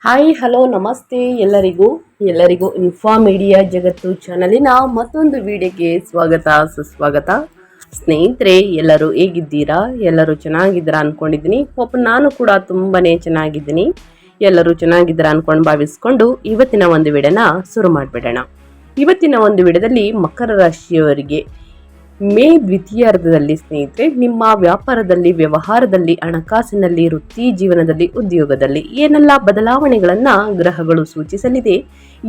Hi hello ನಮಸ್ತೆ ಎಲ್ಲರಿಗೂ ಇನ್ಫಾಮೀಡಿಯಾ ಜಗತ್ತು ಚಾನಲಿನ ಮತ್ತೊಂದು ವಿಡಿಯೋಗೆ ಸ್ವಾಗತ ಸುಸ್ವಾಗತ. ಸ್ನೇಹಿತರೆ, ಎಲ್ಲರೂ ಹೇಗಿದ್ದೀರಾ? ಎಲ್ಲರೂ ಚೆನ್ನಾಗಿದ್ದೀರಾ ಅನ್ಕೊಂಡಿದ್ದೀನಿ. ನಾನು ಕೂಡ ತುಂಬಾನೇ ಚೆನ್ನಾಗಿದ್ದೀನಿ. ಎಲ್ಲರೂ ಚೆನ್ನಾಗಿದ್ದೀರಾ ಅನ್ಕೊಂಡು ಭಾವಿಸ್ಕೊಂಡು ಇವತ್ತಿನ ಒಂದು ವಿಡಿಯೋನ ಶುರು ಮಾಡಿಬಿಡೋಣ. ಇವತ್ತಿನ ಒಂದು ವಿಡಿಯೋದಲ್ಲಿ ಮಕರ ರಾಶಿಯವರಿಗೆ ಮೇ ದ್ವಿತೀಯಾರ್ಧದಲ್ಲಿ ಸ್ನೇಹಿತರೆ, ನಿಮ್ಮ ವ್ಯಾಪಾರದಲ್ಲಿ, ವ್ಯವಹಾರದಲ್ಲಿ, ಹಣಕಾಸಿನಲ್ಲಿ, ವೃತ್ತಿ ಜೀವನದಲ್ಲಿ, ಉದ್ಯೋಗದಲ್ಲಿ ಏನೆಲ್ಲ ಬದಲಾವಣೆಗಳನ್ನ ಗ್ರಹಗಳು ಸೂಚಿಸಲಿದೆ,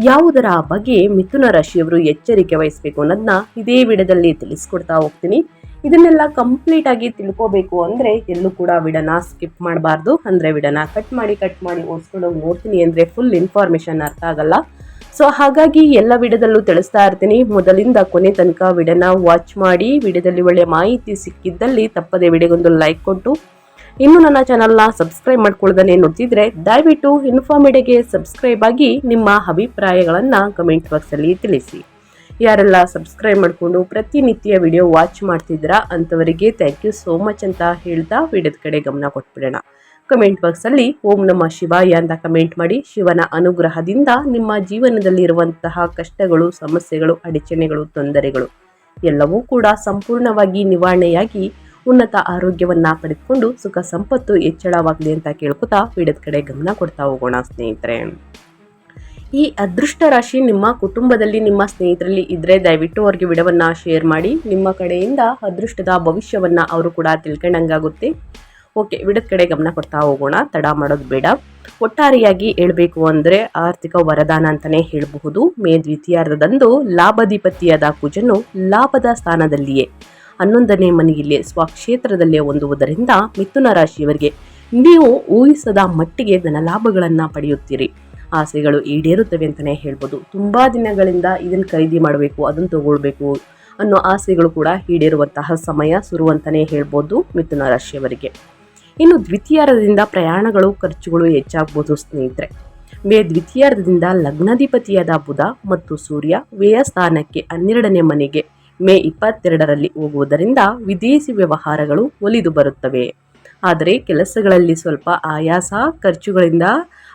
ಯಾವುದರ ಬಗ್ಗೆ ಮಿಥುನ ರಾಶಿಯವರು ಎಚ್ಚರಿಕೆ ವಹಿಸಬೇಕು ಅನ್ನೋದನ್ನ ಇದೇ ವಿಡಿಯೋದಲ್ಲಿ ತಿಳಿಸ್ಕೊಡ್ತಾ ಹೋಗ್ತೀನಿ. ಇದನ್ನೆಲ್ಲ ಕಂಪ್ಲೀಟ್ ಆಗಿ ತಿಳ್ಕೋಬೇಕು ಅಂದ್ರೆ ಎಲ್ಲೂ ಕೂಡ ವಿಡಿಯೋನ ಸ್ಕಿಪ್ ಮಾಡಬಾರ್ದು. ಅಂದ್ರೆ ವಿಡಿಯೋನ ಕಟ್ ಮಾಡಿ ಓಡಿಸ್ಕೊಂಡು ಹೋಗಿ ನೋಡ್ತೀನಿ ಅಂದ್ರೆ ಫುಲ್ ಇನ್ಫಾರ್ಮೇಶನ್ ಅರ್ಥ ಆಗಲ್ಲ. ಸೊ ಹಾಗಾಗಿ ಎಲ್ಲ ವಿಡಿಯೋದಲ್ಲೂ ತಿಳಿಸ್ತಾ ಇರ್ತೀನಿ. ಮೊದಲಿಂದ ಕೊನೆ ತನಕ ವಿಡಿಯೋನ ವಾಚ್ ಮಾಡಿ, ವಿಡಿಯೋದಲ್ಲಿ ಒಳ್ಳೆ ಮಾಹಿತಿ ಸಿಕ್ಕಿದ್ದಲ್ಲಿ ತಪ್ಪದೆ ವಿಡಿಯೋಗೊಂದು ಲೈಕ್ ಕೊಟ್ಟು, ಇನ್ನು ನನ್ನ ಚಾನಲ್ನ ಸಬ್ಸ್ಕ್ರೈಬ್ ಮಾಡ್ಕೊಳ್ಳೋದನ್ನೇ ನೋಡ್ತಿದ್ರೆ ದಯವಿಟ್ಟು ಇನ್ಫಾರ್ಮೇಡಿಯಾಗೆ ಸಬ್ಸ್ಕ್ರೈಬ್ ಆಗಿ ನಿಮ್ಮ ಅಭಿಪ್ರಾಯಗಳನ್ನು ಕಮೆಂಟ್ ಬಾಕ್ಸಲ್ಲಿ ತಿಳಿಸಿ. ಯಾರೆಲ್ಲ ಸಬ್ಸ್ಕ್ರೈಬ್ ಮಾಡಿಕೊಂಡು ಪ್ರತಿನಿತ್ಯ ವಿಡಿಯೋ ವಾಚ್ ಮಾಡ್ತಿದ್ದೀರಾ ಅಂಥವರಿಗೆ ಥ್ಯಾಂಕ್ ಯು ಸೋ ಮಚ್ ಅಂತ ಹೇಳ್ತಾ ವಿಡಿಯೋದ ಕಡೆ ಗಮನ ಕೊಟ್ಬಿಡೋಣ. ಕಮೆಂಟ್ ಬಾಕ್ಸಲ್ಲಿ ಓಂ ನಮಃ ಶಿವಾಯ ಅಂತ ಕಮೆಂಟ್ ಮಾಡಿ. ಶಿವನ ಅನುಗ್ರಹದಿಂದ ನಿಮ್ಮ ಜೀವನದಲ್ಲಿ ಇರುವಂತಹ ಕಷ್ಟಗಳು, ಸಮಸ್ಯೆಗಳು, ಅಡಚಣೆಗಳು, ತೊಂದರೆಗಳು ಎಲ್ಲವೂ ಕೂಡ ಸಂಪೂರ್ಣವಾಗಿ ನಿವಾರಣೆಯಾಗಿ ಉನ್ನತ ಆರೋಗ್ಯವನ್ನ ಪಡೆದುಕೊಂಡು ಸುಖ ಸಂಪತ್ತು ಹೆಚ್ಚಳವಾಗಲಿ ಅಂತ ಕೇಳ್ಕೊತಾ ವಿಡಿಯೋದ ಕಡೆ ಗಮನ ಕೊಡ್ತಾ ಹೋಗೋಣ. ಸ್ನೇಹಿತರೆ, ಈ ಅದೃಷ್ಟ ರಾಶಿ ನಿಮ್ಮ ಕುಟುಂಬದಲ್ಲಿ, ನಿಮ್ಮ ಸ್ನೇಹಿತರಲ್ಲಿ ಇದ್ರೆ ದಯವಿಟ್ಟು ಅವ್ರಿಗೆ ವಿಡಿಯೋವನ್ನ ಶೇರ್ ಮಾಡಿ. ನಿಮ್ಮ ಕಡೆಯಿಂದ ಅದೃಷ್ಟದ ಭವಿಷ್ಯವನ್ನ ಅವರು ಕೂಡ ತಿಳ್ಕೊಂಡಂಗಾಗುತ್ತೆ. ಓಕೆ, ವಿಡಿಯೋದ ಕಡೆ ಗಮನ ಕೊಡ್ತಾ ಹೋಗೋಣ, ತಡ ಮಾಡೋದು ಬೇಡ. ಒಟ್ಟಾರೆಯಾಗಿ ಹೇಳಬೇಕು ಅಂದರೆ ಆರ್ಥಿಕ ವರದಾನ ಅಂತಲೇ ಹೇಳಬಹುದು. ಮೇ ದ್ವಿತೀಯಾರ್ಧದಂದು ಲಾಭಾಧಿಪತಿಯಾದ ಕುಜನು ಲಾಭದ ಸ್ಥಾನದಲ್ಲಿಯೇ 11ನೇ ಮನೆಯಲ್ಲಿ ಸ್ವಕ್ಷೇತ್ರದಲ್ಲೇ ಹೊಂದುವುದರಿಂದ ಮಿಥುನ ರಾಶಿಯವರಿಗೆ ನೀವು ಊಹಿಸದ ಮಟ್ಟಿಗೆ ಧನಲಾಭಗಳನ್ನು ಪಡೆಯುತ್ತೀರಿ. ಆಸೆಗಳು ಈಡೇರುತ್ತವೆ ಅಂತಲೇ ಹೇಳ್ಬೋದು. ತುಂಬ ದಿನಗಳಿಂದ ಇದನ್ನು ಖರೀದಿ ಮಾಡಬೇಕು, ಅದನ್ನು ತಗೊಳ್ಬೇಕು ಅನ್ನೋ ಆಸೆಗಳು ಕೂಡ ಈಡೇರುವಂತಹ ಸಮಯ ಶುರು ಅಂತಲೇ ಹೇಳ್ಬೋದು ಮಿಥುನ ರಾಶಿಯವರಿಗೆ. ಇನ್ನು ದ್ವಿತೀಯಾರ್ಧದಿಂದ ಪ್ರಯಾಣಗಳು, ಖರ್ಚುಗಳು ಹೆಚ್ಚಾಗ್ಬೋದು ಸ್ನೇಹಿತರೆ. ಮೇ ದ್ವಿತೀಯಾರ್ಧದಿಂದ ಲಗ್ನಾಧಿಪತಿಯಾದ ಬುಧ ಮತ್ತು ಸೂರ್ಯ ವ್ಯಯಸ್ಥಾನಕ್ಕೆ 12ನೇ ಮನೆಗೆ ಮೇ 22ರಲ್ಲಿ ಹೋಗುವುದರಿಂದ ವಿದೇಶಿ ವ್ಯವಹಾರಗಳು ಒಲಿದು ಬರುತ್ತವೆ. ಆದರೆ ಕೆಲಸಗಳಲ್ಲಿ ಸ್ವಲ್ಪ ಆಯಾಸ, ಖರ್ಚುಗಳಿಂದ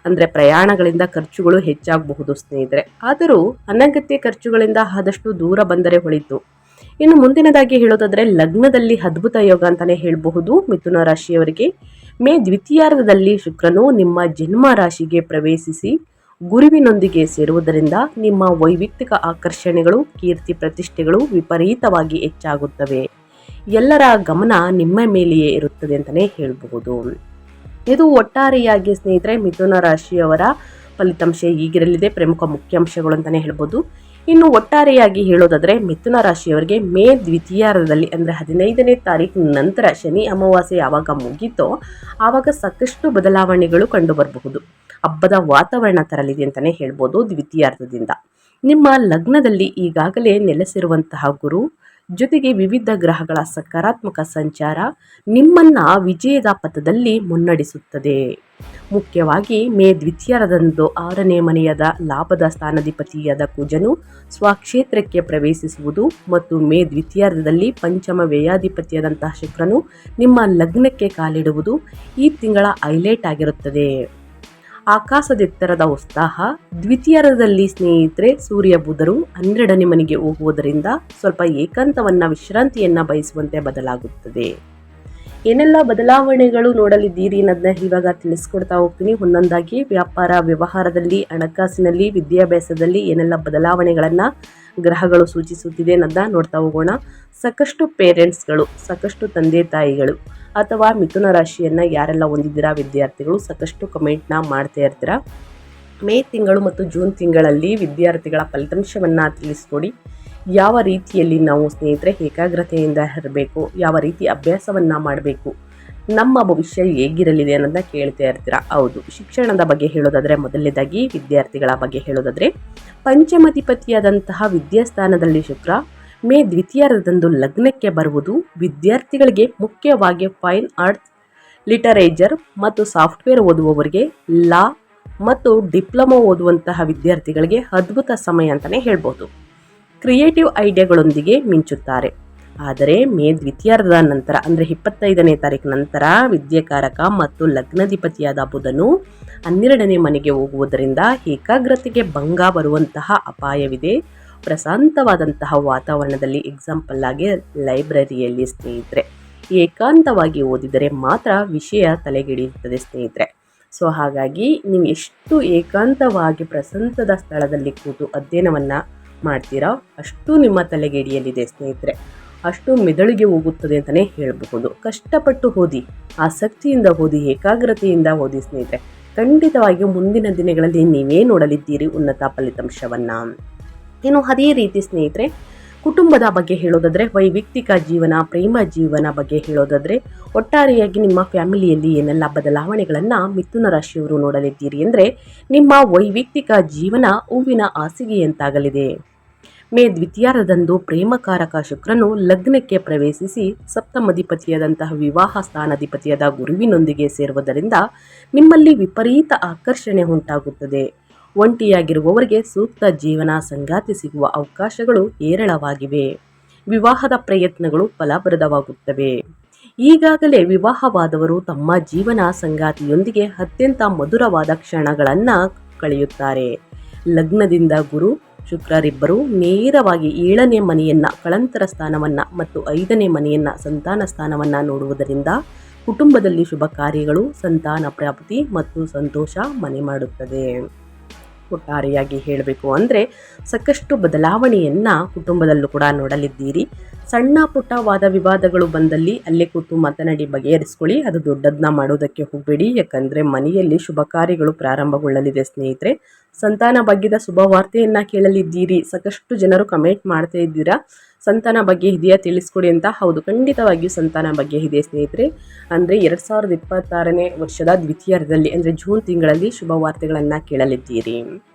ಅಂದರೆ ಪ್ರಯಾಣಗಳಿಂದ ಖರ್ಚುಗಳು ಹೆಚ್ಚಾಗಬಹುದು ಸ್ನೇಹಿತರೆ. ಆದರೂ ಅನಗತ್ಯ ಖರ್ಚುಗಳಿಂದ ಆದಷ್ಟು ದೂರ ಬಂದರೆ ಹೊಳಿತು. ಇನ್ನು ಮುಂದಿನದಾಗಿ ಹೇಳೋದಾದ್ರೆ ಲಗ್ನದಲ್ಲಿ ಅದ್ಭುತ ಯೋಗ ಅಂತಾನೆ ಹೇಳಬಹುದು ಮಿಥುನ ರಾಶಿಯವರಿಗೆ. ಮೇ ದ್ವಿತೀಯಾರ್ಧದಲ್ಲಿ ಶುಕ್ರನು ನಿಮ್ಮ ಜನ್ಮ ರಾಶಿಗೆ ಪ್ರವೇಶಿಸಿ ಗುರುವಿನೊಂದಿಗೆ ಸೇರುವುದರಿಂದ ನಿಮ್ಮ ವೈಯಕ್ತಿಕ ಆಕರ್ಷಣೆಗಳು, ಕೀರ್ತಿ ಪ್ರತಿಷ್ಠೆಗಳು ವಿಪರೀತವಾಗಿ ಹೆಚ್ಚಾಗುತ್ತವೆ. ಎಲ್ಲರ ಗಮನ ನಿಮ್ಮ ಮೇಲೆಯೇ ಇರುತ್ತದೆ ಅಂತಲೇ ಹೇಳಬಹುದು. ಇದು ಒಟ್ಟಾರೆಯಾಗಿ ಸ್ನೇಹಿತರೆ ಮಿಥುನ ರಾಶಿಯವರ ಫಲಿತಾಂಶ ಹೀಗಿರಲಿದೆ. ಪ್ರಮುಖ ಮುಖ್ಯಾಂಶಗಳು ಅಂತಲೇ ಹೇಳ್ಬೋದು. ಇನ್ನು ಒಟ್ಟಾರೆಯಾಗಿ ಹೇಳೋದಾದರೆ ಮಿಥುನ ರಾಶಿಯವರಿಗೆ ಮೇ ದ್ವಿತೀಯಾರ್ಧದಲ್ಲಿ ಅಂದರೆ 15ನೇ ತಾರೀಕು ನಂತರ ಶನಿ ಅಮಾವಾಸ್ಯೆ ಯಾವಾಗ ಮುಗೀತೋ ಆವಾಗ ಸಾಕಷ್ಟು ಬದಲಾವಣೆಗಳು ಕಂಡು ಬರಬಹುದು. ಹಬ್ಬದ ವಾತಾವರಣ ತರಲಿದೆ ಅಂತಲೇ ಹೇಳ್ಬೋದು. ದ್ವಿತೀಯಾರ್ಧದಿಂದ ನಿಮ್ಮ ಲಗ್ನದಲ್ಲಿ ಈಗಾಗಲೇ ನೆಲೆಸಿರುವಂತಹ ಗುರು ಜೊತೆಗೆ ವಿವಿಧ ಗ್ರಹಗಳ ಸಕಾರಾತ್ಮಕ ಸಂಚಾರ ನಿಮ್ಮನ್ನ ವಿಜಯದ ಪಥದಲ್ಲಿ ಮುನ್ನಡೆಸುತ್ತದೆ. ಮುಖ್ಯವಾಗಿ ಮೇ ದ್ವಿತೀಯಾರ್ಧದಂದು 6ನೇ ಮನೆಯಾದ ಲಾಭದ ಸ್ಥಾನಾಧಿಪತಿಯಾದ ಕುಜನು ಸ್ವಕ್ಷೇತ್ರಕ್ಕೆ ಪ್ರವೇಶಿಸುವುದು ಮತ್ತು ಮೇ ದ್ವಿತೀಯಾರ್ಧದಲ್ಲಿ ಪಂಚಮ ವ್ಯಯಾಧಿಪತಿಯಾದಂತಹ ಶುಕ್ರನು ನಿಮ್ಮ ಲಗ್ನಕ್ಕೆ ಕಾಲಿಡುವುದು ಈ ತಿಂಗಳ ಹೈಲೈಟ್ ಆಗಿರುತ್ತದೆ. ಆಕಾಶದೆತ್ತರದ ಉತ್ಸಾಹ. ದ್ವಿತೀಯಾರ್ಧದಲ್ಲಿ ಸ್ನೇಹಿತರೆ ಸೂರ್ಯ ಬುಧರು 12ನೇ ಮನೆಗೆ ಹೋಗುವುದರಿಂದ ಸ್ವಲ್ಪ ಏಕಾಂತವನ್ನ, ವಿಶ್ರಾಂತಿಯನ್ನ ಬಯಸುವಂತೆ ಬದಲಾಗುತ್ತದೆ. ಏನೆಲ್ಲ ಬದಲಾವಣೆಗಳು ನೋಡಲಿದ್ದೀರಿ ಅನ್ನೋದನ್ನ ಇವಾಗ ತಿಳಿಸ್ಕೊಡ್ತಾ ಹೋಗ್ತೀನಿ ಒಂದೊಂದಾಗಿ. ವ್ಯಾಪಾರ, ವ್ಯವಹಾರದಲ್ಲಿ, ಹಣಕಾಸಿನಲ್ಲಿ, ವಿದ್ಯಾಭ್ಯಾಸದಲ್ಲಿ ಏನೆಲ್ಲ ಬದಲಾವಣೆಗಳನ್ನು ಗ್ರಹಗಳು ಸೂಚಿಸುತ್ತಿದೆ ಅನ್ನೋದನ್ನ ನೋಡ್ತಾ ಹೋಗೋಣ. ಸಾಕಷ್ಟು ಪೇರೆಂಟ್ಸ್ಗಳು, ಸಾಕಷ್ಟು ತಂದೆ ತಾಯಿಗಳು ಅಥವಾ ಮಿಥುನ ರಾಶಿಯನ್ನು ಯಾರೆಲ್ಲ ಹೊಂದಿದ್ದೀರಾ ವಿದ್ಯಾರ್ಥಿಗಳು ಸಾಕಷ್ಟು ಕಮೆಂಟ್ನ ಮಾಡ್ತಾ ಇರ್ತೀರಾ. ಮೇ ತಿಂಗಳು ಮತ್ತು ಜೂನ್ ತಿಂಗಳಲ್ಲಿ ವಿದ್ಯಾರ್ಥಿಗಳ ಫಲಿತಾಂಶವನ್ನು ತಿಳಿಸ್ಕೊಡಿ. ಯಾವ ರೀತಿಯಲ್ಲಿ ನಾವು ಸ್ನೇಹಿತರೆ ಏಕಾಗ್ರತೆಯಿಂದ ಇರಬೇಕು, ಯಾವ ರೀತಿ ಅಭ್ಯಾಸವನ್ನು ಮಾಡಬೇಕು, ನಮ್ಮ ಭವಿಷ್ಯ ಹೇಗಿರಲಿದೆ ಅನ್ನೋದನ್ನ ಕೇಳ್ತಾ ಇರ್ತೀರಾ. ಹೌದು, ಶಿಕ್ಷಣದ ಬಗ್ಗೆ ಹೇಳೋದಾದರೆ ಮೊದಲನೇದಾಗಿ ವಿದ್ಯಾರ್ಥಿಗಳ ಬಗ್ಗೆ ಹೇಳೋದಾದರೆ ಪಂಚಮಾಧಿಪತಿಯಾದಂತಹ ವಿದ್ಯಾಸ್ಥಾನದಲ್ಲಿ ಶುಕ್ರ ಮೇ ದ್ವಿತೀಯಾರ್ಧದಂದು ಲಗ್ನಕ್ಕೆ ಬರುವುದು ವಿದ್ಯಾರ್ಥಿಗಳಿಗೆ, ಮುಖ್ಯವಾಗಿ ಫೈನ್ ಆರ್ಟ್ಸ್, ಲಿಟರೇಚರ್ ಮತ್ತು ಸಾಫ್ಟ್ವೇರ್ ಓದುವವರಿಗೆ, ಲಾ ಮತ್ತು ಡಿಪ್ಲೊಮಾ ಓದುವಂತಹ ವಿದ್ಯಾರ್ಥಿಗಳಿಗೆ ಅದ್ಭುತ ಸಮಯ ಅಂತಲೇ ಹೇಳ್ಬೋದು. ಕ್ರಿಯೇಟಿವ್ ಐಡಿಯಾಗಳೊಂದಿಗೆ ಮಿಂಚುತ್ತಾರೆ. ಆದರೆ ಮೇ ದ್ವಿತೀಯಾರ್ಧದ ನಂತರ ಅಂದರೆ 25ನೇ ತಾರೀಕು ನಂತರ ವಿದ್ಯಾಕಾರಕ ಮತ್ತು ಲಗ್ನಾಧಿಪತಿಯಾದ ಬುಧನು 12ನೇ ಮನೆಗೆ ಹೋಗುವುದರಿಂದ ಏಕಾಗ್ರತೆಗೆ ಭಂಗ ಬರುವಂತಹ ಅಪಾಯವಿದೆ. ಪ್ರಶಾಂತವಾದಂತಹ ವಾತಾವರಣದಲ್ಲಿ, ಎಕ್ಸಾಂಪಲ್ ಆಗಿ ಲೈಬ್ರರಿಯಲ್ಲಿ ಸ್ನೇಹಿತರೆ ಏಕಾಂತವಾಗಿ ಓದಿದರೆ ಮಾತ್ರ ವಿಷಯ ತಲೆಗಿಡಿಯುತ್ತದೆ ಸ್ನೇಹಿತರೆ. ಸೊ ಹಾಗಾಗಿ ನೀವು ಎಷ್ಟು ಏಕಾಂತವಾಗಿ ಪ್ರಶಾಂತದ ಸ್ಥಳದಲ್ಲಿ ಕೂತು ಅಧ್ಯಯನವನ್ನು ಮಾಡ್ತೀರಾ ಅಷ್ಟು ನಿಮ್ಮ ತಲೆಗೆ ಹಿಡಿಯಲಿದೆ ಸ್ನೇಹಿತರೆ, ಅಷ್ಟು ಮೆದುಳಿಗೆ ಹೋಗುತ್ತದೆ ಅಂತಲೇ ಹೇಳಬಹುದು. ಕಷ್ಟಪಟ್ಟು ಓದಿ, ಆಸಕ್ತಿಯಿಂದ ಓದಿ, ಏಕಾಗ್ರತೆಯಿಂದ ಓದಿ ಸ್ನೇಹಿತರೆ, ಖಂಡಿತವಾಗಿ ಮುಂದಿನ ದಿನಗಳಲ್ಲಿ ನೀವೇ ನೋಡಲಿದ್ದೀರಿ ಉನ್ನತ ಫಲಿತಾಂಶವನ್ನು. ಇನ್ನು ಅದೇ ರೀತಿ ಸ್ನೇಹಿತರೆ ಕುಟುಂಬದ ಬಗ್ಗೆ ಹೇಳೋದಾದರೆ, ವೈಯಕ್ತಿಕ ಜೀವನ, ಪ್ರೇಮ ಜೀವನ ಬಗ್ಗೆ ಹೇಳೋದಾದರೆ, ಒಟ್ಟಾರೆಯಾಗಿ ನಿಮ್ಮ ಫ್ಯಾಮಿಲಿಯಲ್ಲಿ ಏನೆಲ್ಲ ಬದಲಾವಣೆಗಳನ್ನು ಮಿಥುನ ರಾಶಿಯವರು ನೋಡಲಿದ್ದೀರಿ ಅಂದರೆ, ನಿಮ್ಮ ವೈಯಕ್ತಿಕ ಜೀವನ ಹೂವಿನ ಹಾಸಿಗೆಯಂತಾಗಲಿದೆ. ಮೇ ದ್ವಿತೀಯಾರ್ಧದಂದು ಪ್ರೇಮಕಾರಕ ಶುಕ್ರನು ಲಗ್ನಕ್ಕೆ ಪ್ರವೇಶಿಸಿ ಸಪ್ತಮಾಧಿಪತಿಯಾದಂತಹ ವಿವಾಹ ಸ್ಥಾನಾಧಿಪತಿಯಾದ ಗುರುವಿನೊಂದಿಗೆ ಸೇರುವುದರಿಂದ ನಿಮ್ಮಲ್ಲಿ ವಿಪರೀತ ಆಕರ್ಷಣೆ ಉಂಟಾಗುತ್ತದೆ. ಒಂಟಿಯಾಗಿರುವವರಿಗೆ ಸೂಕ್ತ ಜೀವನ ಸಂಗಾತಿ ಸಿಗುವ ಅವಕಾಶಗಳು ಹೇರಳವಾಗಿವೆ. ವಿವಾಹದ ಪ್ರಯತ್ನಗಳು ಫಲಪ್ರದವಾಗುತ್ತವೆ. ಈಗಾಗಲೇ ವಿವಾಹವಾದವರು ತಮ್ಮ ಜೀವನ ಸಂಗಾತಿಯೊಂದಿಗೆ ಅತ್ಯಂತ ಮಧುರವಾದ ಕ್ಷಣಗಳನ್ನು ಕಳೆಯುತ್ತಾರೆ. ಲಗ್ನದಿಂದ ಗುರು ಶುಕ್ರರಿಬ್ಬರು ನೇರವಾಗಿ 7ನೇ ಮನೆಯನ್ನ ಕಳಂತರ ಸ್ಥಾನವನ್ನ ಮತ್ತು 5ನೇ ಮನೆಯನ್ನ ಸಂತಾನ ಸ್ಥಾನವನ್ನ ನೋಡುವುದರಿಂದ ಕುಟುಂಬದಲ್ಲಿ ಶುಭ ಕಾರ್ಯಗಳು, ಸಂತಾನ ಪ್ರಾಪ್ತಿ ಮತ್ತು ಸಂತೋಷ ಮನೆ ಮಾಡುತ್ತದೆ. ಒಟ್ಟಾರೆಯಾಗಿ ಹೇಳಬೇಕು ಅಂದರೆ ಸಾಕಷ್ಟು ಬದಲಾವಣೆಯನ್ನು ಕುಟುಂಬದಲ್ಲೂ ಕೂಡ ನೋಡಲಿದ್ದೀರಿ. ಸಣ್ಣ ಪುಟ್ಟ ವಾದ ವಿವಾದಗಳು ಬಂದಲ್ಲಿ ಅಲ್ಲೇ ಕೂತು ಮಾತನಾಡಿ ಬಗೆಹರಿಸ್ಕೊಳ್ಳಿ, ಅದು ದೊಡ್ಡದನ್ನ ಮಾಡೋದಕ್ಕೆ ಹೋಗಬೇಡಿ. ಯಾಕಂದರೆ ಮನೆಯಲ್ಲಿ ಶುಭ ಕಾರ್ಯಗಳು ಪ್ರಾರಂಭಗೊಳ್ಳಲಿದೆ ಸ್ನೇಹಿತರೆ. ಸಂತಾನ ಭಾಗ್ಯದ ಶುಭ ವಾರ್ತೆಯನ್ನು ಕೇಳಲಿದ್ದೀರಿ. ಸಾಕಷ್ಟು ಜನರು ಕಮೆಂಟ್ ಮಾಡ್ತಾ ಇದ್ದೀರಾ, ಸಂತಾನ ಬಗ್ಗೆ ಇದೆಯಾ ತಿಳಿಸ್ಕೊಡಿ ಅಂತ. ಹೌದು, ಖಂಡಿತವಾಗಿಯೂ ಸಂತಾನ ಬಗ್ಗೆ ಇದೆ ಸ್ನೇಹಿತರೆ. ಅಂದರೆ 2026ನೇ ವರ್ಷದ ದ್ವಿತೀಯಾರ್ಧದಲ್ಲಿ ಅಂದರೆ ಜೂನ್ ತಿಂಗಳಲ್ಲಿ ಶುಭ ವಾರ್ತೆಗಳನ್ನು ಕೇಳಲಿದ್ದೀರಿ.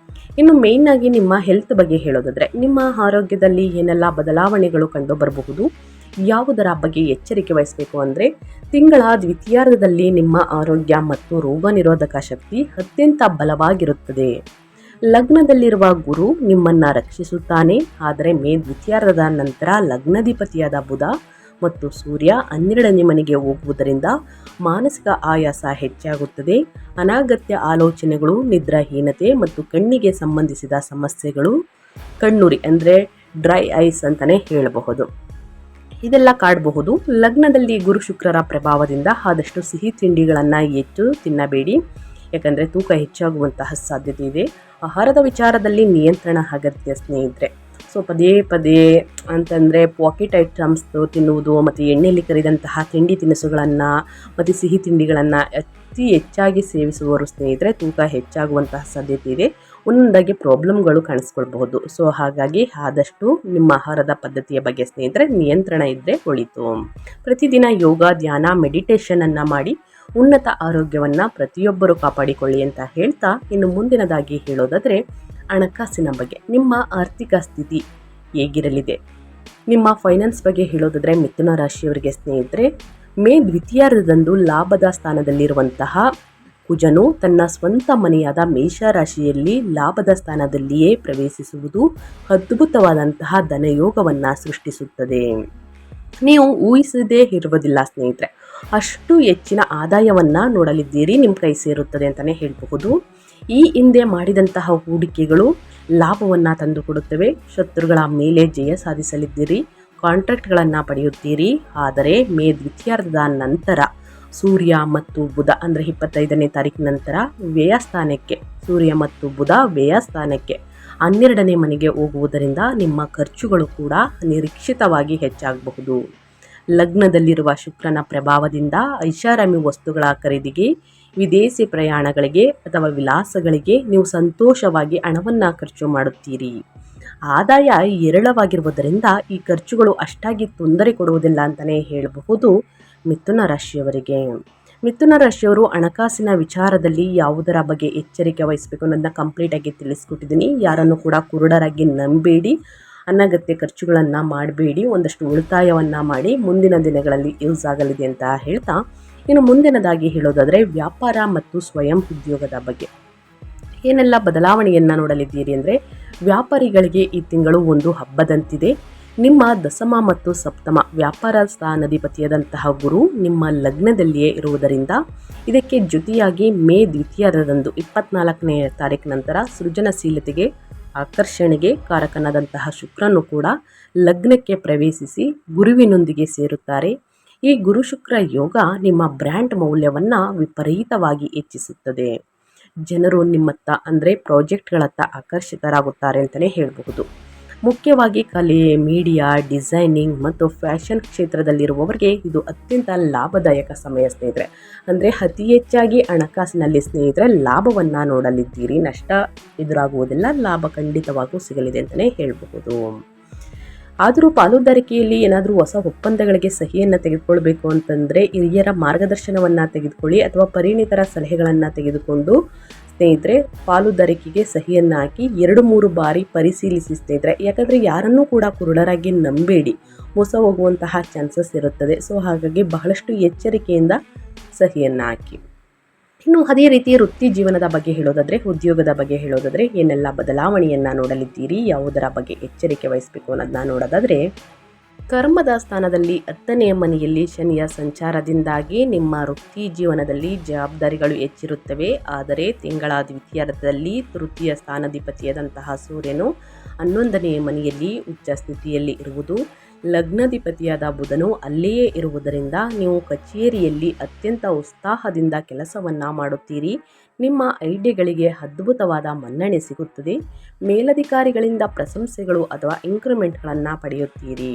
ಇನ್ನು ಮೇಯ್ನ್ ಆಗಿ ನಿಮ್ಮ ಹೆಲ್ತ್ ಬಗ್ಗೆ ಹೇಳೋದಾದರೆ, ನಿಮ್ಮ ಆರೋಗ್ಯದಲ್ಲಿ ಏನೆಲ್ಲ ಬದಲಾವಣೆಗಳು ಕಂಡು ಬರಬಹುದು, ಯಾವುದರ ಬಗ್ಗೆ ಎಚ್ಚರಿಕೆ ವಹಿಸಬೇಕು ಅಂದರೆ, ತಿಂಗಳ ದ್ವಿತೀಯಾರ್ಧದಲ್ಲಿ ನಿಮ್ಮ ಆರೋಗ್ಯ ಮತ್ತು ರೋಗ ನಿರೋಧಕ ಶಕ್ತಿ ಅತ್ಯಂತ ಬಲವಾಗಿರುತ್ತದೆ. ಲಗ್ನದಲ್ಲಿರುವ ಗುರು ನಿಮ್ಮನ್ನು ರಕ್ಷಿಸುತ್ತಾನೆ. ಆದರೆ ಮೇ ದ್ವಿತೀಯಾರ್ಧದ ನಂತರ ಲಗ್ನಾಧಿಪತಿಯಾದ ಬುಧ ಮತ್ತು ಸೂರ್ಯ 12ನೇ ಮನೆಗೆ ಹೋಗುವುದರಿಂದ ಮಾನಸಿಕ ಆಯಾಸ ಹೆಚ್ಚಾಗುತ್ತದೆ. ಅನಗತ್ಯ ಆಲೋಚನೆಗಳು, ನಿದ್ರಾಹೀನತೆ ಮತ್ತು ಕಣ್ಣಿಗೆ ಸಂಬಂಧಿಸಿದ ಸಮಸ್ಯೆಗಳು, ಕಣ್ಣುರಿ ಅಂದರೆ ಡ್ರೈ ಐಸ್ ಅಂತಲೇ ಹೇಳಬಹುದು, ಇದೆಲ್ಲ ಕಾಡಬಹುದು. ಲಗ್ನದಲ್ಲಿ ಗುರು ಶುಕ್ರರ ಪ್ರಭಾವದಿಂದ ಆದಷ್ಟು ಸಿಹಿ ತಿಂಡಿಗಳನ್ನು ಹೆಚ್ಚು ತಿನ್ನಬೇಡಿ, ಯಾಕಂದರೆ ತೂಕ ಹೆಚ್ಚಾಗುವಂತಹ ಸಾಧ್ಯತೆ ಇದೆ. ಆಹಾರದ ವಿಚಾರದಲ್ಲಿ ನಿಯಂತ್ರಣ ಅಗತ್ಯ ಸ್ನೇಹಿತರೆ. ಸೊ ಪದೇ ಅಂತಂದರೆ ಪಾಕೆಟ್ ಐಟಮ್ಸ್ ತಿನ್ನುವುದು ಮತ್ತು ಎಣ್ಣೆಯಲ್ಲಿ ಕರಿದಂತಹ ತಿಂಡಿ ತಿನಿಸುಗಳನ್ನು ಮತ್ತು ಸಿಹಿ ತಿಂಡಿಗಳನ್ನು ಅತಿ ಹೆಚ್ಚಾಗಿ ಸೇವಿಸುವವರು ಸ್ನೇಹಿತರೆ ತೂಕ ಹೆಚ್ಚಾಗುವಂತಹ ಸಾಧ್ಯತೆ ಇದೆ. ಒಂದೊಂದಾಗಿ ಪ್ರಾಬ್ಲಮ್ಗಳು ಕಾಣಿಸ್ಕೊಳ್ಬಹುದು. ಸೊ ಹಾಗಾಗಿ ಆದಷ್ಟು ನಿಮ್ಮ ಆಹಾರದ ಪದ್ಧತಿಯ ಬಗ್ಗೆ ಸ್ನೇಹಿತರೆ ನಿಯಂತ್ರಣ ಇದ್ದರೆ ಒಳಿತು. ಪ್ರತಿದಿನ ಯೋಗ, ಧ್ಯಾನ, ಮೆಡಿಟೇಷನನ್ನು ಮಾಡಿ ಉನ್ನತ ಆರೋಗ್ಯವನ್ನು ಪ್ರತಿಯೊಬ್ಬರು ಕಾಪಾಡಿಕೊಳ್ಳಿ ಅಂತ ಹೇಳ್ತಾ, ಇನ್ನು ಮುಂದಿನದಾಗಿ ಹೇಳೋದಾದರೆ ಹಣಕಾಸಿನ ಬಗ್ಗೆ, ನಿಮ್ಮ ಆರ್ಥಿಕ ಸ್ಥಿತಿ ಹೇಗಿರಲಿದೆ, ನಿಮ್ಮ ಫೈನಾನ್ಸ್ ಬಗ್ಗೆ ಹೇಳೋದಾದರೆ ಮಿಥುನ ರಾಶಿಯವರಿಗೆ ಸ್ನೇಹಿತರೆ ಮೇ ದ್ವಿತೀಯಾರ್ಧದಂದು ಲಾಭದ ಸ್ಥಾನದಲ್ಲಿರುವಂತಹ ಕುಜನು ತನ್ನ ಸ್ವಂತ ಮನೆಯಾದ ಮೇಷರಾಶಿಯಲ್ಲಿ ಲಾಭದ ಸ್ಥಾನದಲ್ಲಿಯೇ ಪ್ರವೇಶಿಸುವುದು ಅದ್ಭುತವಾದಂತಹ ಧನಯೋಗವನ್ನು ಸೃಷ್ಟಿಸುತ್ತದೆ. ನೀವು ಊಹಿಸದೇ ಇರುವುದಿಲ್ಲ ಸ್ನೇಹಿತರೆ, ಅಷ್ಟು ಹೆಚ್ಚಿನ ಆದಾಯವನ್ನು ನೋಡಲಿದ್ದೀರಿ, ನಿಮ್ಮ ಕೈ ಸೇರುತ್ತದೆ ಅಂತಲೇ ಹೇಳಬಹುದು. ಈ ಹಿಂದೆ ಮಾಡಿದಂತಹ ಹೂಡಿಕೆಗಳು ಲಾಭವನ್ನು ತಂದುಕೊಡುತ್ತವೆ. ಶತ್ರುಗಳ ಮೇಲೆ ಜಯ ಸಾಧಿಸಲಿದ್ದೀರಿ, ಕಾಂಟ್ರಾಕ್ಟ್ಗಳನ್ನು ಪಡೆಯುತ್ತೀರಿ. ಆದರೆ ಮೇ ದ್ವಿತೀಯಾರ್ಧದ ನಂತರ ಸೂರ್ಯ ಮತ್ತು ಬುಧ ಅಂದರೆ 25ನೇ ತಾರೀಕು ನಂತರ ವ್ಯಯಸ್ಥಾನಕ್ಕೆ, ಸೂರ್ಯ ಮತ್ತು ಬುಧ ವ್ಯಯಸ್ಥಾನಕ್ಕೆ 12ನೇ ಮನೆಗೆ ಹೋಗುವುದರಿಂದ ನಿಮ್ಮ ಖರ್ಚುಗಳು ಕೂಡ ನಿರೀಕ್ಷಿತವಾಗಿ ಹೆಚ್ಚಾಗಬಹುದು. ಲಗ್ನದಲ್ಲಿರುವ ಶುಕ್ರನ ಪ್ರಭಾವದಿಂದ ಐಷಾರಾಮಿ ವಸ್ತುಗಳ ಖರೀದಿಗೆ, ವಿದೇಶಿ ಪ್ರಯಾಣಗಳಿಗೆ ಅಥವಾ ವಿಲಾಸಗಳಿಗೆ ನೀವು ಸಂತೋಷವಾಗಿ ಹಣವನ್ನು ಖರ್ಚು ಮಾಡುತ್ತೀರಿ. ಆದಾಯ ಹೇರಳವಾಗಿರುವುದರಿಂದ ಈ ಖರ್ಚುಗಳು ಅಷ್ಟಾಗಿ ತೊಂದರೆ ಕೊಡುವುದಿಲ್ಲ ಅಂತಲೇ ಹೇಳಬಹುದು. ಮಿಥುನ ರಾಶಿಯವರಿಗೆ, ಮಿಥುನ ರಾಶಿಯವರು ಹಣಕಾಸಿನ ವಿಚಾರದಲ್ಲಿ ಯಾವುದರ ಬಗ್ಗೆ ಎಚ್ಚರಿಕೆ ವಹಿಸಬೇಕು ಅನ್ನೋದನ್ನ ಕಂಪ್ಲೀಟಾಗಿ ತಿಳಿಸ್ಕೊಟ್ಟಿದ್ದೀನಿ. ಯಾರನ್ನು ಕೂಡ ಕುರುಡರಾಗಿ ನಂಬೇಡಿ, ಅನಗತ್ಯ ಖರ್ಚುಗಳನ್ನು ಮಾಡಬೇಡಿ, ಒಂದಷ್ಟು ಉಳಿತಾಯವನ್ನು ಮಾಡಿ, ಮುಂದಿನ ದಿನಗಳಲ್ಲಿ ಯೂಸ್ ಆಗಲಿದೆ ಅಂತ ಹೇಳ್ತಾ, ಇನ್ನು ಮುಂದಿನದಾಗಿ ಹೇಳೋದಾದರೆ ವ್ಯಾಪಾರ ಮತ್ತು ಸ್ವಯಂ ಉದ್ಯೋಗದ ಬಗ್ಗೆ ಏನೆಲ್ಲ ಬದಲಾವಣೆಯನ್ನು ನೋಡಲಿದ್ದೀರಿ ಅಂದರೆ, ವ್ಯಾಪಾರಿಗಳಿಗೆ ಈ ತಿಂಗಳು ಒಂದು ಹಬ್ಬದಂತಿದೆ. ನಿಮ್ಮ ದಶಮ ಮತ್ತು ಸಪ್ತಮ ವ್ಯಾಪಾರ ಸ್ಥಾನಾಧಿಪತಿಯಾದಂತಹ ಗುರು ನಿಮ್ಮ ಲಗ್ನದಲ್ಲಿಯೇ ಇರುವುದರಿಂದ ಇದಕ್ಕೆ ಜೊತೆಯಾಗಿ ಮೇ ದ್ವಿತೀಯದಂದು 24ನೇ ತಾರೀಕು ನಂತರ ಸೃಜನಶೀಲತೆಗೆ ಆಕರ್ಷಣೆಗೆ ಕಾರಕನಾದಂತಹ ಶುಕ್ರನು ಕೂಡ ಲಗ್ನಕ್ಕೆ ಪ್ರವೇಶಿಸಿ ಗುರುವಿನೊಂದಿಗೆ ಸೇರುತ್ತಾರೆ. ಈ ಗುರು ಶುಕ್ರ ಯೋಗ ನಿಮ್ಮ ಬ್ರ್ಯಾಂಡ್ ಮೌಲ್ಯವನ್ನು ವಿಪರೀತವಾಗಿ ಹೆಚ್ಚಿಸುತ್ತದೆ. ಜನರು ನಿಮ್ಮತ್ತ ಅಂದರೆ ಪ್ರಾಜೆಕ್ಟ್ಗಳತ್ತ ಆಕರ್ಷಿತರಾಗುತ್ತಾರೆ ಅಂತಲೇ ಹೇಳಬಹುದು. ಮುಖ್ಯವಾಗಿ ಕಲೆ, ಮೀಡಿಯಾ, ಡಿಸೈನಿಂಗ್ ಮತ್ತು ಫ್ಯಾಷನ್ ಕ್ಷೇತ್ರದಲ್ಲಿರುವವರಿಗೆ ಇದು ಅತ್ಯಂತ ಲಾಭದಾಯಕ ಸಮಯ ಸ್ನೇಹಿತರೆ. ಅಂದರೆ ಅತಿ ಹೆಚ್ಚಾಗಿ ಹಣಕಾಸಿನಲ್ಲಿ ಸ್ನೇಹಿತರೆ ಲಾಭವನ್ನು ನೋಡಲಿದ್ದೀರಿ. ನಷ್ಟ ಎದುರಾಗುವುದಿಲ್ಲ, ಲಾಭ ಖಂಡಿತವಾಗೂ ಸಿಗಲಿದೆ ಅಂತಲೇ ಹೇಳಬಹುದು. ಆದರೂ ಪಾಲುದಾರಿಕೆಯಲ್ಲಿ ಏನಾದರೂ ಹೊಸ ಒಪ್ಪಂದಗಳಿಗೆ ಸಹಿಯನ್ನು ತೆಗೆದುಕೊಳ್ಬೇಕು ಅಂತಂದರೆ ಹಿರಿಯರ ಮಾರ್ಗದರ್ಶನವನ್ನು ತೆಗೆದುಕೊಳ್ಳಿ ಅಥವಾ ಪರಿಣಿತರ ಸಲಹೆಗಳನ್ನು ತೆಗೆದುಕೊಂಡು ಸ್ನೇಹಿತರೆ ಪಾಲುದಾರಿಕೆಗೆ ಸಹಿಯನ್ನು ಹಾಕಿ 2-3 ಬಾರಿ ಪರಿಶೀಲಿಸಿ ಸ್ನೇಹಿತರೆ. ಯಾಕಂದರೆ ಯಾರನ್ನೂ ಕೂಡ ಕುರುಡರಾಗಿ ನಂಬೇಡಿ, ಮೋಸ ಹೋಗುವಂತಹ ಚಾನ್ಸಸ್ ಇರುತ್ತದೆ. ಸೊ ಹಾಗಾಗಿ ಬಹಳಷ್ಟು ಎಚ್ಚರಿಕೆಯಿಂದ ಸಹಿಯನ್ನು ಹಾಕಿ. ಇನ್ನು ಅದೇ ರೀತಿ ವೃತ್ತಿ ಜೀವನದ ಬಗ್ಗೆ ಹೇಳೋದಾದರೆ, ಉದ್ಯೋಗದ ಬಗ್ಗೆ ಹೇಳೋದಾದರೆ ಏನೆಲ್ಲ ಬದಲಾವಣೆಯನ್ನು ನೋಡಲಿದ್ದೀರಿ, ಯಾವುದರ ಬಗ್ಗೆ ಎಚ್ಚರಿಕೆ ವಹಿಸಬೇಕು ಅನ್ನೋದನ್ನ ನೋಡೋದಾದರೆ, ಕರ್ಮದ ಸ್ಥಾನದಲ್ಲಿ 10ನೇ ಮನೆಯಲ್ಲಿ ಶನಿಯ ಸಂಚಾರದಿಂದಾಗಿ ನಿಮ್ಮ ವೃತ್ತಿ ಜೀವನದಲ್ಲಿ ಜವಾಬ್ದಾರಿಗಳು ಹೆಚ್ಚಿರುತ್ತವೆ. ಆದರೆ ತಿಂಗಳ ದ್ವಿತೀಯಾರ್ಧದಲ್ಲಿ ತೃತೀಯ ಸ್ಥಾನಾಧಿಪತಿಯಾದಂತಹ ಸೂರ್ಯನು 11ನೇ ಮನೆಯಲ್ಲಿ ಉಚ್ಚ ಸ್ಥಿತಿಯಲ್ಲಿ ಇರುವುದು, ಲಗ್ನಾಧಿಪತಿಯಾದ ಬುಧನು ಅಲ್ಲಿಯೇ ಇರುವುದರಿಂದ ನೀವು ಕಚೇರಿಯಲ್ಲಿ ಅತ್ಯಂತ ಉತ್ಸಾಹದಿಂದ ಕೆಲಸವನ್ನು ಮಾಡುತ್ತೀರಿ. ನಿಮ್ಮ ಐಡಿಯಾಗಳಿಗೆ ಅದ್ಭುತವಾದ ಮನ್ನಣೆ ಸಿಗುತ್ತದೆ. ಮೇಲಧಿಕಾರಿಗಳಿಂದ ಪ್ರಶಂಸೆಗಳು ಅಥವಾ ಇಂಕ್ರಿಮೆಂಟ್ಗಳನ್ನು ಪಡೆಯುತ್ತೀರಿ.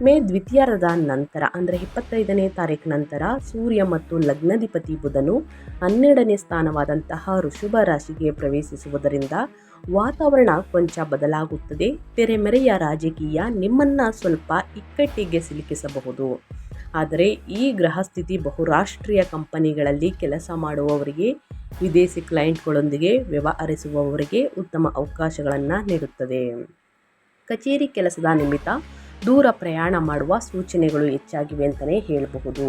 ಮೇ ದ್ವಿತೀಯಾರ್ಧದ ನಂತರ ಅಂದರೆ 25ನೇ ತಾರೀಕು ನಂತರ ಸೂರ್ಯ ಮತ್ತು ಲಗ್ನಾಧಿಪತಿ ಬುಧನು 12ನೇ ಸ್ಥಾನವಾದಂತಹ ಋಷಭ ರಾಶಿಗೆ ಪ್ರವೇಶಿಸುವುದರಿಂದ ವಾತಾವರಣ ಕೊಂಚ ಬದಲಾಗುತ್ತದೆ. ತೆರೆಮರೆಯ ರಾಜಕೀಯ ನಿಮ್ಮನ್ನು ಸ್ವಲ್ಪ ಇಕ್ಕಟ್ಟಿಗೆ ಸಿಲುಕಿಸಬಹುದು. ಆದರೆ ಈ ಗ್ರಹಸ್ಥಿತಿ ಬಹುರಾಷ್ಟ್ರೀಯ ಕಂಪನಿಗಳಲ್ಲಿ ಕೆಲಸ ಮಾಡುವವರಿಗೆ, ವಿದೇಶಿ ಕ್ಲೈಂಟ್ಗಳೊಂದಿಗೆ ವ್ಯವಹರಿಸುವವರಿಗೆ ಉತ್ತಮ ಅವಕಾಶಗಳನ್ನು ನೀಡುತ್ತದೆ. ಕಚೇರಿ ಕೆಲಸದ ನಿಮಿತ್ತ ದೂರ ಪ್ರಯಾಣ ಮಾಡುವ ಸೂಚನೆಗಳು ಹೆಚ್ಚಾಗಿವೆ ಅಂತಲೇ ಹೇಳಬಹುದು.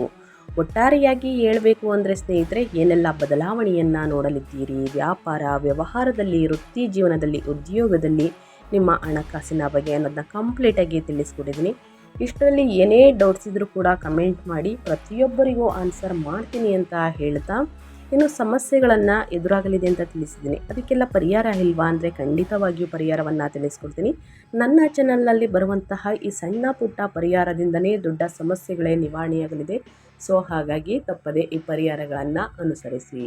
ಒಟ್ಟಾರೆಯಾಗಿ ಹೇಳಬೇಕು ಅಂದರೆ ಸ್ನೇಹಿತರೆ, ಏನೆಲ್ಲ ಬದಲಾವಣೆಯನ್ನು ನೋಡಲಿದ್ದೀರಿ ವ್ಯಾಪಾರ ವ್ಯವಹಾರದಲ್ಲಿ, ವೃತ್ತಿ ಜೀವನದಲ್ಲಿ, ಉದ್ಯೋಗದಲ್ಲಿ, ನಿಮ್ಮ ಹಣಕಾಸಿನ ಬಗ್ಗೆ ಅನ್ನೋದನ್ನ ಕಂಪ್ಲೀಟಾಗಿ ತಿಳಿಸ್ಕೊಟ್ಟಿದ್ದೀನಿ. ಇಷ್ಟರಲ್ಲಿ ಏನೇ ಡೌಟ್ಸ್ ಇದ್ದರೂ ಕೂಡ ಕಮೆಂಟ್ ಮಾಡಿ, ಪ್ರತಿಯೊಬ್ಬರಿಗೂ ಆನ್ಸರ್ ಮಾಡ್ತೀನಿ ಅಂತ ಹೇಳ್ತಾ, ಇನ್ನು ಸಮಸ್ಯೆಗಳನ್ನು ಎದುರಾಗಲಿದೆ ಅಂತ ತಿಳಿಸಿದ್ದೀನಿ. ಅದಕ್ಕೆಲ್ಲ ಪರಿಹಾರ ಇಲ್ವಾ ಅಂದರೆ ಖಂಡಿತವಾಗಿಯೂ ಪರಿಹಾರವನ್ನು ತಿಳಿಸ್ಕೊಡ್ತೀನಿ. ನನ್ನ ಚಾನಲ್ನಲ್ಲಿ ಬರುವಂತಹ ಈ ಸಣ್ಣ ಪುಟ್ಟ ಪರಿಹಾರದಿಂದನೇ ದೊಡ್ಡ ಸಮಸ್ಯೆಗಳೇ ನಿವಾರಣೆಯಾಗಲಿದೆ. ಸೊ ಹಾಗಾಗಿ ತಪ್ಪದೆ ಈ ಪರಿಹಾರಗಳನ್ನು ಅನುಸರಿಸಿ.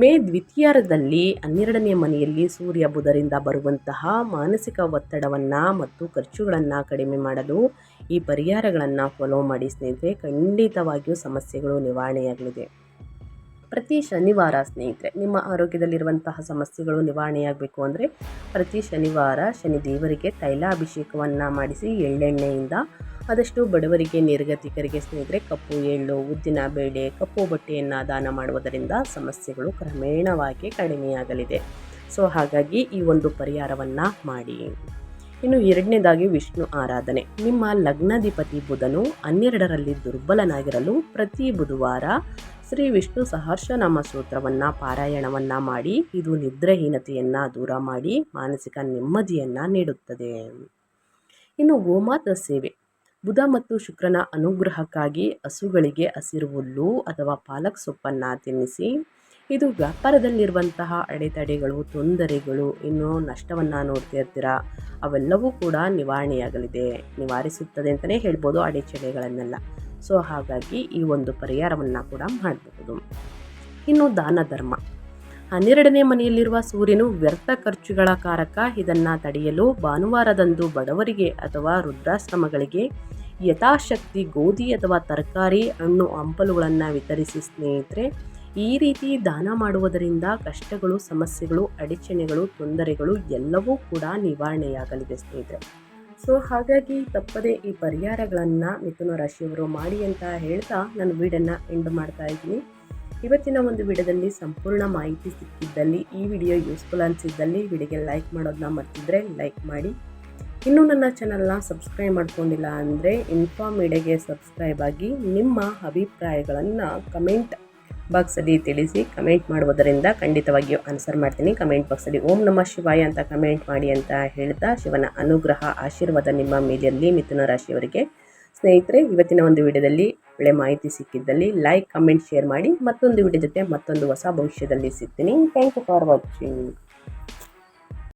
ಮೇ ದ್ವಿತೀಯಾರ್ಧದಲ್ಲಿ 12ನೇ ಮನೆಯಲ್ಲಿ ಸೂರ್ಯ ಬುಧರಿಂದ ಬರುವಂತಹ ಮಾನಸಿಕ ಒತ್ತಡವನ್ನು ಮತ್ತು ಖರ್ಚುಗಳನ್ನು ಕಡಿಮೆ ಮಾಡಲು ಈ ಪರಿಹಾರಗಳನ್ನು ಫಾಲೋ ಮಾಡಿ ಸ್ನೇಹಿತರೆ. ಖಂಡಿತವಾಗಿಯೂ ಸಮಸ್ಯೆಗಳು ನಿವಾರಣೆಯಾಗಲಿದೆ. ಪ್ರತಿ ಶನಿವಾರ ಸ್ನೇಹಿತರೆ ನಿಮ್ಮ ಆರೋಗ್ಯದಲ್ಲಿರುವಂತಹ ಸಮಸ್ಯೆಗಳು ನಿವಾರಣೆಯಾಗಬೇಕು ಅಂದರೆ ಪ್ರತಿ ಶನಿವಾರ ಶನಿ ದೇವರಿಗೆ ತೈಲಾಭಿಷೇಕವನ್ನು ಮಾಡಿಸಿ ಎಳ್ಳೆಣ್ಣೆಯಿಂದ. ಆದಷ್ಟು ಬಡವರಿಗೆ, ನಿರ್ಗತಿಕರಿಗೆ ಸ್ನೇಹಿತರೆ ಕಪ್ಪು ಎಳ್ಳು, ಉದ್ದಿನ ಬೇಳೆ, ಕಪ್ಪು ಬಟ್ಟೆಯನ್ನು ದಾನ ಮಾಡುವುದರಿಂದ ಸಮಸ್ಯೆಗಳು ಕ್ರಮೇಣವಾಗಿ ಕಡಿಮೆಯಾಗಲಿದೆ. ಸೊ ಹಾಗಾಗಿ ಈ ಒಂದು ಪರಿಹಾರವನ್ನು ಮಾಡಿ. ಇನ್ನು ಎರಡನೇದಾಗಿ ವಿಷ್ಣು ಆರಾಧನೆ. ನಿಮ್ಮ ಲಗ್ನಾಧಿಪತಿ ಬುಧನು 12ರಲ್ಲಿ ದುರ್ಬಲನಾಗಿರಲು ಪ್ರತಿ ಬುಧವಾರ ಶ್ರೀ ವಿಷ್ಣು ಸಹಸ್ರನಾಮ ಸ್ತೋತ್ರವನ್ನು ಪಾರಾಯಣವನ್ನು ಮಾಡಿ. ಇದು ನಿದ್ರಾಹೀನತೆಯನ್ನು ದೂರ ಮಾಡಿ ಮಾನಸಿಕ ನೆಮ್ಮದಿಯನ್ನು ನೀಡುತ್ತದೆ. ಇನ್ನು ಗೋಮಾತಾ ಸೇವೆ. ಬುಧ ಮತ್ತು ಶುಕ್ರನ ಅನುಗ್ರಹಕ್ಕಾಗಿ ಹಸುಗಳಿಗೆ ಹಸಿರು ಹುಲ್ಲು ಅಥವಾ ಪಾಲಕ್ ಸೊಪ್ಪನ್ನು ತಿನ್ನಿಸಿ. ಇದು ವ್ಯಾಪಾರದಲ್ಲಿರುವಂತಹ ಅಡೆತಡೆಗಳು, ತೊಂದರೆಗಳು, ಇನ್ನು ನಷ್ಟವನ್ನು ನೋಡ್ತಿರ್ತೀರಾ ಅವೆಲ್ಲವೂ ಕೂಡ ನಿವಾರಿಸುತ್ತದೆ ಅಂತಲೇ ಹೇಳ್ಬೋದು ಅಡೆತಡೆಗಳನ್ನೆಲ್ಲ. ಸೊ ಹಾಗಾಗಿ ಈ ಒಂದು ಪರಿಹಾರವನ್ನು ಕೂಡ ಮಾಡಬಹುದು. ಇನ್ನು ದಾನ ಧರ್ಮ. 12ನೇ ಮನೆಯಲ್ಲಿರುವ ಸೂರ್ಯನು ವ್ಯರ್ಥ ಖರ್ಚುಗಳ ಕಾರಕ. ಇದನ್ನು ತಡೆಯಲು ಭಾನುವಾರದಂದು ಬಡವರಿಗೆ ಅಥವಾ ವೃದ್ಧಾಶ್ರಮಗಳಿಗೆ ಯಥಾಶಕ್ತಿ ಗೋಧಿ ಅಥವಾ ತರಕಾರಿ, ಹಣ್ಣು, ಹಂಪಲುಗಳನ್ನು ವಿತರಿಸಿ ಸ್ನೇಹಿತರೆ. ಈ ರೀತಿ ದಾನ ಮಾಡುವುದರಿಂದ ಕಷ್ಟಗಳು, ಸಮಸ್ಯೆಗಳು, ಅಡಚಣೆಗಳು, ತೊಂದರೆಗಳು ಎಲ್ಲವೂ ಕೂಡ ನಿವಾರಣೆಯಾಗಲಿದೆ ಸ್ನೇಹಿತರೆ. ಸೊ ಹಾಗಾಗಿ ತಪ್ಪದೇ ಈ ಪರಿಹಾರಗಳನ್ನು ಮಿಥುನ ರಾಶಿಯವರು ಮಾಡಿ ಅಂತ ಹೇಳ್ತಾ ನಾನು ವಿಡಿಯೋನ ಎಂಡ್ ಮಾಡ್ತಾ ಇದ್ದೀನಿ. ಇವತ್ತಿನ ಒಂದು ವಿಡಿಯೋದಲ್ಲಿ ಸಂಪೂರ್ಣ ಮಾಹಿತಿ ಸಿಕ್ಕಿದ್ದಲ್ಲಿ, ಈ ವಿಡಿಯೋ ಯೂಸ್ಫುಲ್ ಅನಿಸಿದ್ದಲ್ಲಿ ವಿಡಿಯೋಗೆ ಲೈಕ್ ಮಾಡೋದನ್ನ ಮರ್ತಿದ್ರೆ ಲೈಕ್ ಮಾಡಿ. ಇನ್ನೂ ನನ್ನ ಚಾನಲ್ನ ಸಬ್ಸ್ಕ್ರೈಬ್ ಮಾಡ್ಕೊಂಡಿಲ್ಲ ಅಂದರೆ ಇನ್ಫಾರ್ಮ್ ಮೀಡಿಯಾಗೆ ಸಬ್ಸ್ಕ್ರೈಬ್ ಆಗಿ ನಿಮ್ಮ ಅಭಿಪ್ರಾಯಗಳನ್ನು ಕಮೆಂಟ್ ಬಾಕ್ಸಲ್ಲಿ ತಿಳಿಸಿ. ಕಮೆಂಟ್ ಮಾಡುವುದರಿಂದ ಖಂಡಿತವಾಗಿಯೂ ಆನ್ಸರ್ ಮಾಡ್ತೀನಿ. ಕಮೆಂಟ್ ಬಾಕ್ಸಲ್ಲಿ ಓಂ ನಮಃ ಶಿವಾಯ ಅಂತ ಕಮೆಂಟ್ ಮಾಡಿ ಅಂತ ಹೇಳ್ತಾ, ಶಿವನ ಅನುಗ್ರಹ ಆಶೀರ್ವಾದ ನಿಮ್ಮ ಮೇಲಿರಲಿ ಮಿಥುನ ರಾಶಿಯವರಿಗೆ. ಸ್ನೇಹಿತರೆ, ಇವತ್ತಿನ ಒಂದು ವಿಡಿಯೋದಲ್ಲಿ ಒಳ್ಳೆ ಮಾಹಿತಿ ಸಿಕ್ಕಿದ್ದಲ್ಲಿ ಲೈಕ್, ಕಮೆಂಟ್, ಶೇರ್ ಮಾಡಿ. ಮತ್ತೊಂದು ವಿಡಿಯೋ ಜೊತೆ ಮತ್ತೊಂದು ಹೊಸ ಭವಿಷ್ಯದಲ್ಲಿ ಸಿಗ್ತೀನಿ. Thank you for watching.